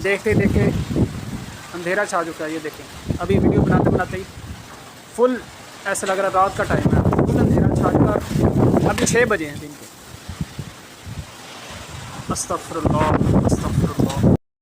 देखते देखते अंधेरा छा चुका है। ये देखें, अभी वीडियो बनाते बनाते ही फुल ऐसा लग रहा है रात का टाइम है, फुल अंधेरा छा चुका। अभी 6 बजे हैं दिन के। अस्तगफुरुल्लाह।